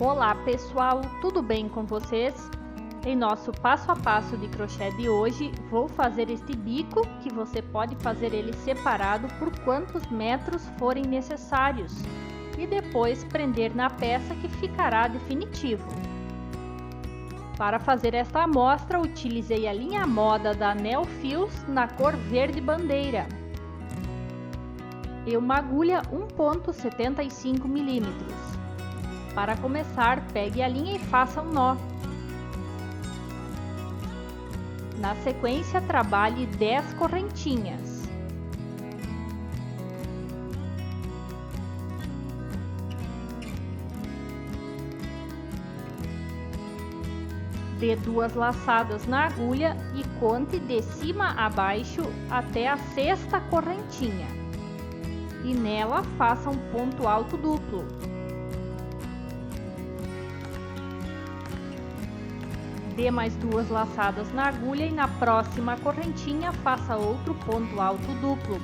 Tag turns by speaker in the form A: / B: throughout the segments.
A: Olá pessoal, tudo bem com vocês? Em nosso passo a passo de crochê de hoje, vou fazer este bico que você pode fazer ele separado por quantos metros forem necessários e depois prender na peça que ficará definitivo. Para fazer esta amostra, utilizei a linha moda da Neofios na cor verde bandeira e uma agulha 1,75 mm. Para começar, pegue a linha e faça um nó. Na sequência, trabalhe 10 correntinhas. Dê 2 laçadas na agulha e conte de cima a baixo até a 6ª correntinha. E nela faça um ponto alto duplo. Dê mais 2 laçadas na agulha e na próxima correntinha faça outro ponto alto duplo.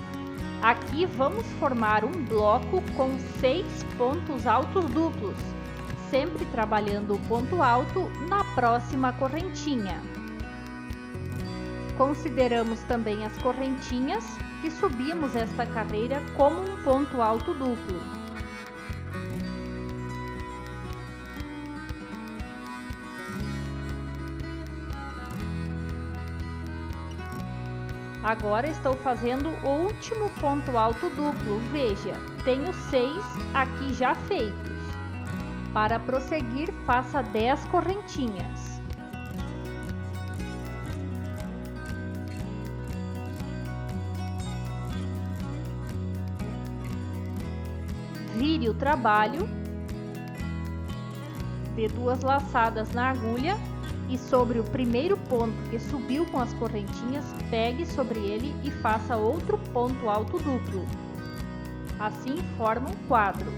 A: Aqui vamos formar um bloco com 6 pontos altos duplos, sempre trabalhando o ponto alto na próxima correntinha. Consideramos também as correntinhas que subimos esta carreira como um ponto alto duplo. Agora estou fazendo o último ponto alto duplo. Veja, tenho 6 aqui já feitos. Para prosseguir, faça 10 correntinhas. Vire o trabalho, dê 2 laçadas na agulha e sobre o primeiro ponto que subiu com as correntinhas, pegue sobre ele e faça outro ponto alto duplo. Assim forma um quadro.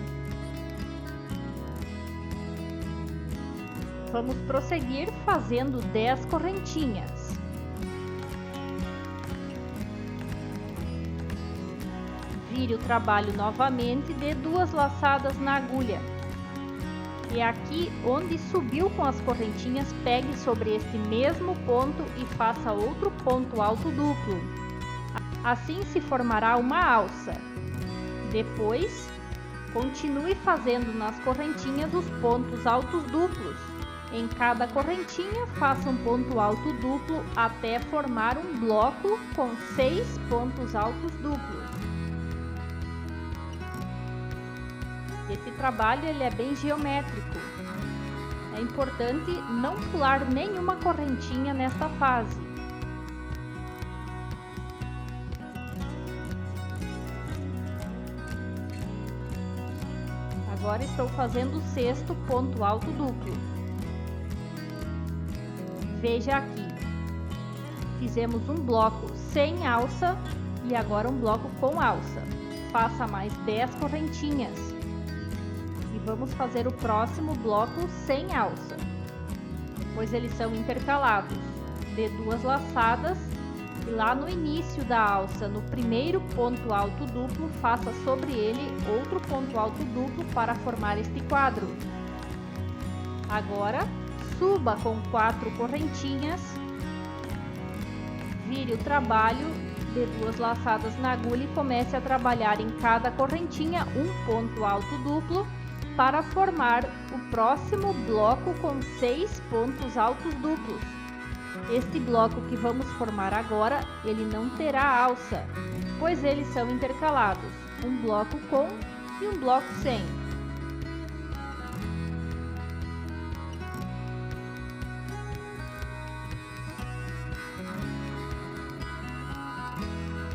A: Vamos prosseguir fazendo 10 correntinhas. Vire o trabalho novamente e dê 2 laçadas na agulha. E aqui onde subiu com as correntinhas, pegue sobre este mesmo ponto e faça outro ponto alto duplo. Assim se formará uma alça. Depois, continue fazendo nas correntinhas os pontos altos duplos. Em cada correntinha, faça um ponto alto duplo até formar um bloco com 6 pontos altos duplos. Esse trabalho ele é bem geométrico. É importante não pular nenhuma correntinha nesta fase. Agora estou fazendo o 6º ponto alto duplo. Veja aqui. Fizemos um bloco sem alça e agora um bloco com alça. Faça mais 10 correntinhas. Vamos fazer o próximo bloco sem alça, pois eles são intercalados. Dê 2 laçadas e lá no início da alça, no primeiro ponto alto duplo, faça sobre ele outro ponto alto duplo para formar este quadro. Agora, suba com 4 correntinhas, vire o trabalho, dê 2 laçadas na agulha e comece a trabalhar em cada correntinha um ponto alto duplo, para formar o próximo bloco com 6 pontos altos duplos. Este bloco que vamos formar agora, ele não terá alça, pois eles são intercalados, um bloco com e um bloco sem.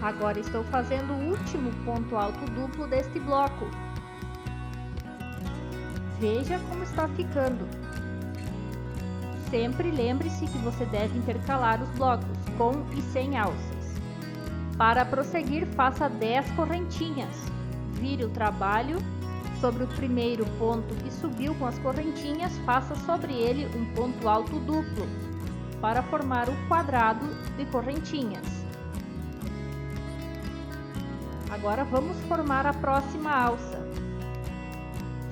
A: Agora estou fazendo o último ponto alto duplo deste bloco. Veja como está ficando. Sempre lembre-se que você deve intercalar os blocos com e sem alças. Para prosseguir, faça 10 correntinhas. Vire o trabalho. Sobre o primeiro ponto que subiu com as correntinhas, faça sobre ele um ponto alto duplo, para formar o quadrado de correntinhas. Agora vamos formar a próxima alça.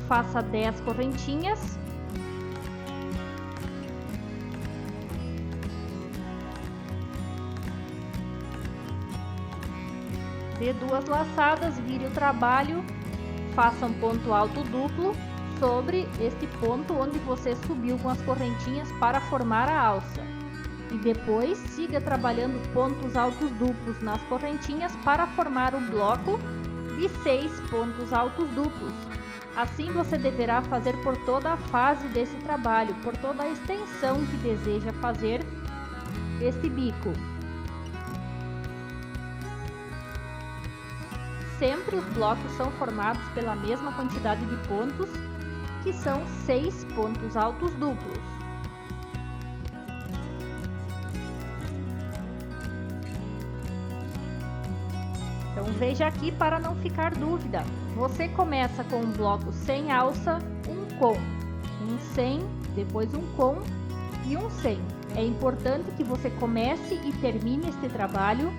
A: Faça 10 correntinhas Dê 2 laçadas, vire o trabalho, faça um ponto alto duplo sobre este ponto onde você subiu com as correntinhas para formar a alça. E depois siga trabalhando pontos altos duplos nas correntinhas para formar o bloco de 6 pontos altos duplos. Assim você deverá fazer por toda a fase desse trabalho, por toda a extensão que deseja fazer este bico. Sempre os blocos são formados pela mesma quantidade de pontos, que são 6 pontos altos duplos. Então veja aqui para não ficar dúvida. Você começa com um bloco sem alça, um com, um sem, depois um com e um sem. É importante que você comece e termine este trabalho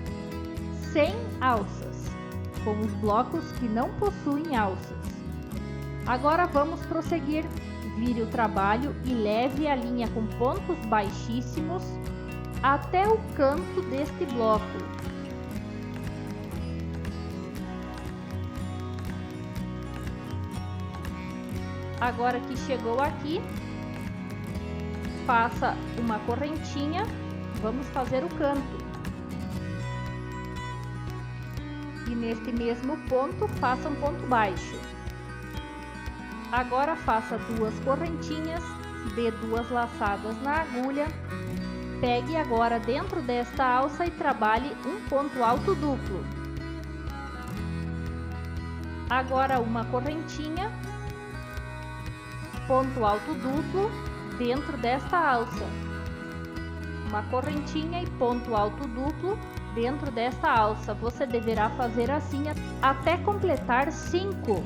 A: sem alças, com os blocos que não possuem alças. Agora vamos prosseguir. Vire o trabalho e leve a linha com pontos baixíssimos até o canto deste bloco. Agora que chegou aqui, faça uma correntinha, vamos fazer o canto. E neste mesmo ponto, faça um ponto baixo. Agora faça 2 correntinhas, dê 2 laçadas na agulha, pegue agora dentro desta alça e trabalhe um ponto alto duplo. Agora uma correntinha, ponto alto duplo dentro desta alça. Uma correntinha e ponto alto duplo dentro desta alça. Você deverá fazer assim até completar 5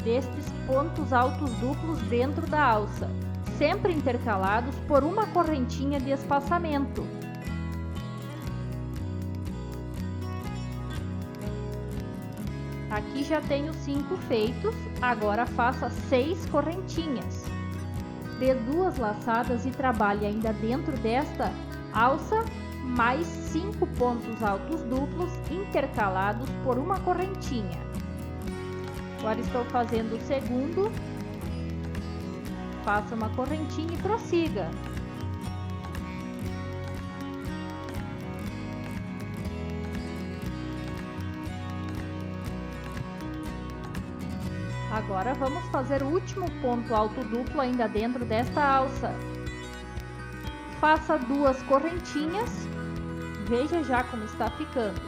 A: destes pontos altos duplos dentro da alça, sempre intercalados por uma correntinha de espaçamento. Aqui já tenho 5 feitos, agora faça 6 correntinhas. Dê 2 laçadas e trabalhe ainda dentro desta alça, mais 5 pontos altos duplos intercalados por uma correntinha. Agora estou fazendo o segundo. Faça uma correntinha e prossiga. Agora vamos fazer o último ponto alto duplo ainda dentro desta alça. Faça 2 correntinhas. Veja já como está ficando.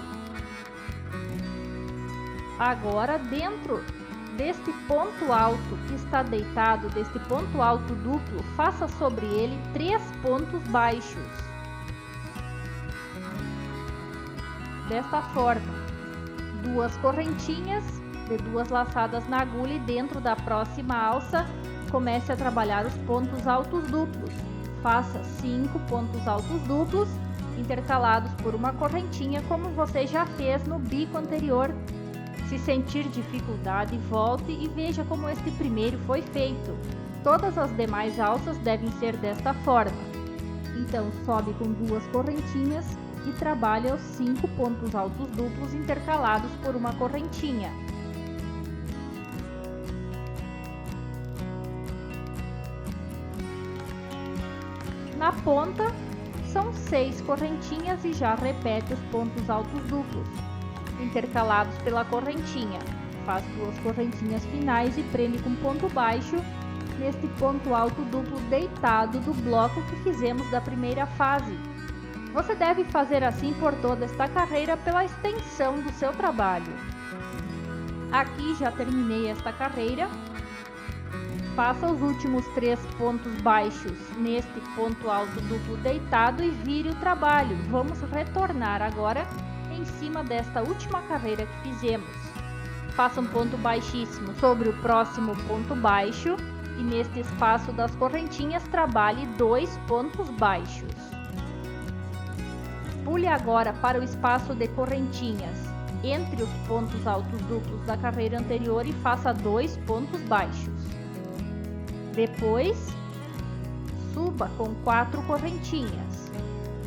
A: Agora dentro deste ponto alto que está deitado, deste ponto alto duplo, faça sobre ele 3 pontos baixos. Desta forma, 2 correntinhas, de 2 laçadas na agulha e dentro da próxima alça, comece a trabalhar os pontos altos duplos. Faça 5 pontos altos duplos, intercalados por uma correntinha, como você já fez no bico anterior. Se sentir dificuldade, volte e veja como este primeiro foi feito. Todas as demais alças devem ser desta forma. Então, sobe com 2 correntinhas e trabalha os 5 pontos altos duplos intercalados por uma correntinha. Na ponta, são 6 correntinhas e já repete os pontos altos duplos, intercalados pela correntinha. Faz 2 correntinhas finais e prende com ponto baixo neste ponto alto duplo deitado do bloco que fizemos da primeira fase. Você deve fazer assim por toda esta carreira pela extensão do seu trabalho. Aqui já terminei esta carreira. Faça os últimos 3 pontos baixos neste ponto alto duplo deitado e vire o trabalho. Vamos retornar agora em cima desta última carreira que fizemos. Faça um ponto baixíssimo sobre o próximo ponto baixo e neste espaço das correntinhas trabalhe 2 pontos baixos. Pule agora para o espaço de correntinhas entre os pontos altos duplos da carreira anterior e faça 2 pontos baixos. Depois, suba com 4 correntinhas.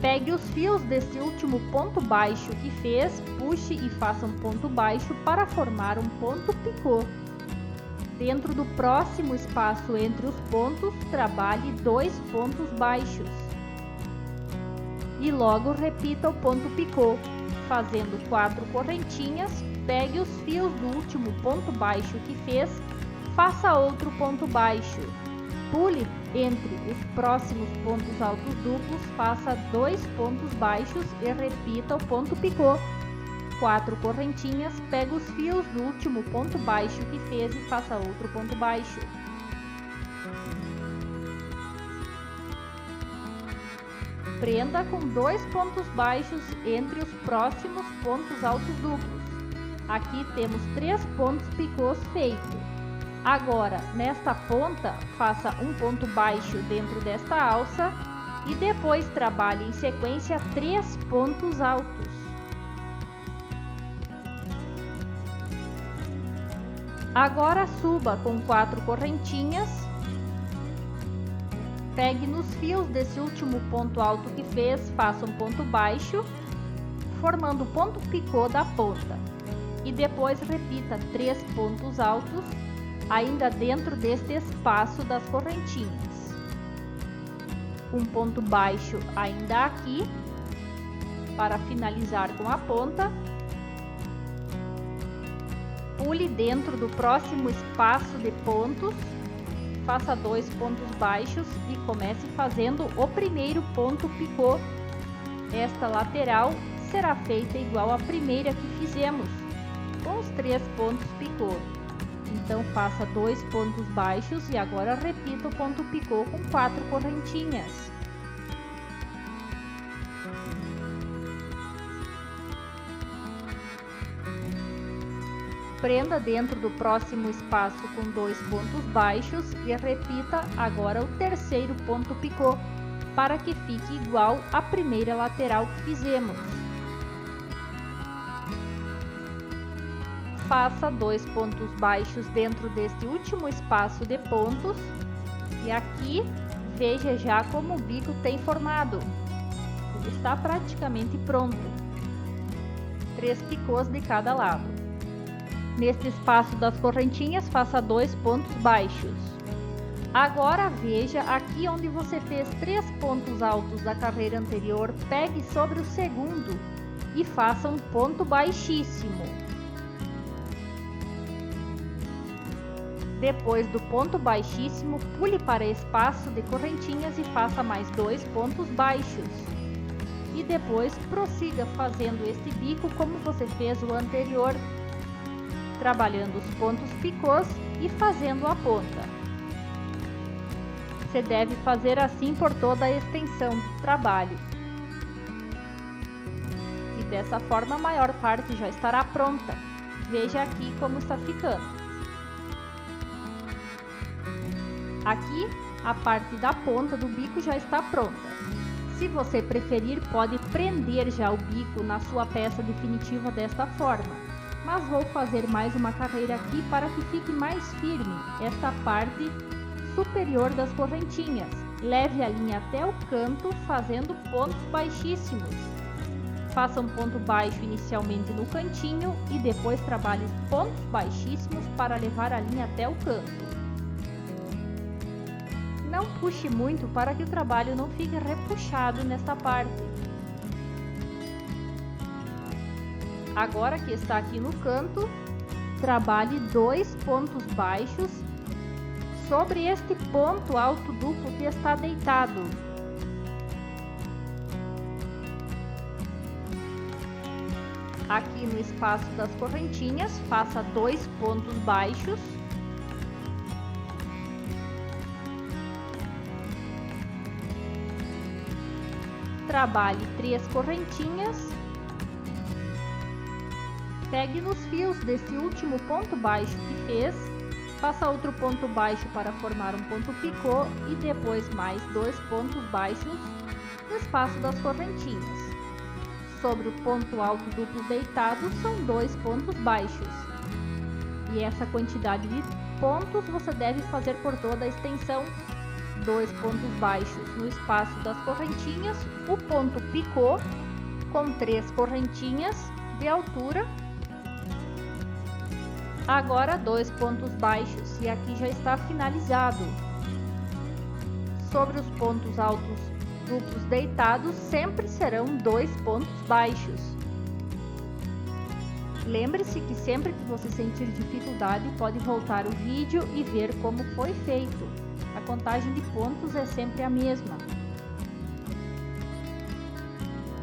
A: Pegue os fios desse último ponto baixo que fez, puxe e faça um ponto baixo para formar um ponto picô. Dentro do próximo espaço entre os pontos, trabalhe 2 pontos baixos. E logo repita o ponto picô. Fazendo 4 correntinhas, pegue os fios do último ponto baixo que fez, faça outro ponto baixo. Pule entre os próximos pontos altos duplos, faça 2 pontos baixos e repita o ponto picô. 4 correntinhas, pega os fios do último ponto baixo que fez e faça outro ponto baixo. Prenda com 2 pontos baixos entre os próximos pontos altos duplos. Aqui temos 3 pontos picôs feitos. Agora, nesta ponta, faça um ponto baixo dentro desta alça e depois trabalhe em sequência 3 pontos altos. Agora suba com 4 correntinhas, pegue nos fios desse último ponto alto que fez, faça um ponto baixo, formando o ponto picô da ponta, e depois repita 3 pontos altos, ainda dentro deste espaço das correntinhas. Um ponto baixo ainda aqui, para finalizar com a ponta. Pule dentro do próximo espaço de pontos, faça 2 pontos baixos e comece fazendo o primeiro ponto picô. Esta lateral será feita igual à primeira que fizemos, com os 3 pontos picô. Então faça 2 pontos baixos e agora repita o ponto picô com 4 correntinhas. Prenda dentro do próximo espaço com 2 pontos baixos e repita agora o terceiro ponto picô, para que fique igual à primeira lateral que fizemos. Faça 2 pontos baixos dentro deste último espaço de pontos e aqui veja já como o bico tem formado. Ele está praticamente pronto. 3 picôs de cada lado. Neste espaço das correntinhas, faça 2 pontos baixos. Agora veja aqui onde você fez 3 pontos altos da carreira anterior, pegue sobre o segundo e faça um ponto baixíssimo. Depois do ponto baixíssimo, pule para espaço de correntinhas e faça mais 2 pontos baixos. E depois prossiga fazendo este bico como você fez o anterior, trabalhando os pontos picôs e fazendo a ponta. Você deve fazer assim por toda a extensão do trabalho. E dessa forma a maior parte já estará pronta. Veja aqui como está ficando. Aqui a parte da ponta do bico já está pronta. Se você preferir, pode prender já o bico na sua peça definitiva desta forma. Mas vou fazer mais uma carreira aqui para que fique mais firme esta parte superior das correntinhas. Leve a linha até o canto fazendo pontos baixíssimos. Faça um ponto baixo inicialmente no cantinho e depois trabalhe pontos baixíssimos para levar a linha até o canto. Não puxe muito para que o trabalho não fique repuxado nesta parte. Agora que está aqui no canto, trabalhe 2 pontos baixos sobre este ponto alto duplo que está deitado. Aqui no espaço das correntinhas, faça 2 pontos baixos. Trabalhe 3 correntinhas. Pegue nos fios desse último ponto baixo que fez, faça outro ponto baixo para formar um ponto picô e depois mais 2 pontos baixos no espaço das correntinhas. Sobre o ponto alto duplo deitado são 2 pontos baixos. E essa quantidade de pontos você deve fazer por toda a extensão 2 pontos baixos no espaço das correntinhas, o ponto picô com 3 correntinhas de altura. Agora 2 pontos baixos e aqui já está finalizado. Sobre os pontos altos duplos deitados sempre serão 2 pontos baixos. Lembre-se que sempre que você sentir dificuldade pode voltar o vídeo e ver como foi feito. A contagem de pontos é sempre a mesma.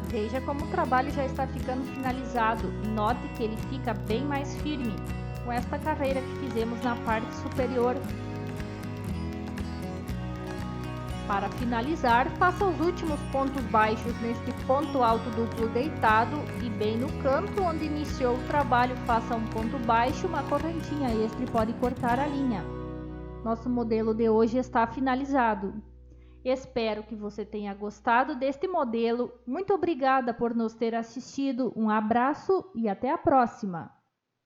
A: Veja como o trabalho já está ficando finalizado e note que ele fica bem mais firme com esta carreira que fizemos na parte superior. Para finalizar, faça os últimos pontos baixos neste ponto alto duplo deitado e bem no canto onde iniciou o trabalho faça um ponto baixo, uma correntinha extra e pode cortar a linha. Nosso modelo de hoje está finalizado. Espero que você tenha gostado deste modelo. Muito obrigada por nos ter assistido. Um abraço e até a próxima!